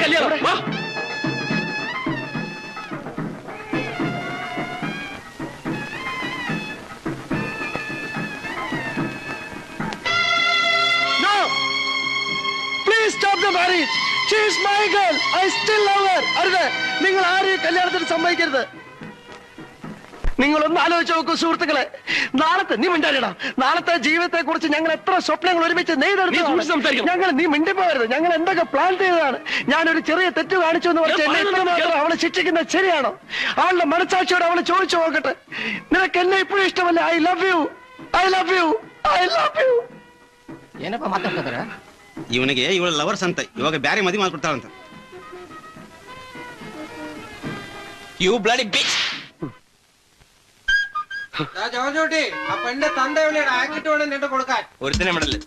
കല്യാണം. വാ. Stop the marriage. She is my girl. I still love her. അരുത്, നിങ്ങൾ ആരെയും കല്യാണത്തിന് സമ്മതിക്കരുത്. നിങ്ങളൊന്ന് ആലോചിച്ച് നോക്കൂ സുഹൃത്തുക്കളെ. നീ മിണ്ടാലിടാ. നാളത്തെ ജീവിതത്തെ കുറിച്ച് ഞങ്ങൾ എത്ര സ്വപ്നങ്ങൾ ഒരുമിച്ച് നെയ്തെടുത്തു. ഞങ്ങൾ നീ മിണ്ടിപ്പോകരുത്. ഞങ്ങൾ എന്തൊക്കെ പ്ലാൻ ചെയ്തതാണ്. ഞാനൊരു ചെറിയ തെറ്റ് കാണിച്ചു എന്ന് പറഞ്ഞാൽ എന്നെ ഇത്ര മാത്രം അവളെ ശിക്ഷിക്കുന്നത് ശരിയാണോ? അവളുടെ മനസാക്ഷിയോട് അവളെ ചോദിച്ചു നോക്കട്ടെ. നിനക്ക് എന്നെ ഇപ്പോഴും ഇഷ്ടമല്ല. I love you, I love you, I love you. ಏನಪ್ಪ ಮಾತಾಡ್ತಾರ? ಇವನಿಗೆ ಇವಳ ಲವರ್ಸ್ ಅಂತ ಇವಾಗ ಬ್ಯಾರೆ ಮದುವೆ ಮಾಡ್ಕೊಡ್ತಾಳಂತ. You bloody bitch. ജോജോട്ടി ആ പെണ്ണിന്റെ തന്ത എവിടെയാണ്? ആക്കിട്ട് വേണം നിന്റെ കൊടുക്കാൻ. ഒരുത്തനെ വിടല്ലേ.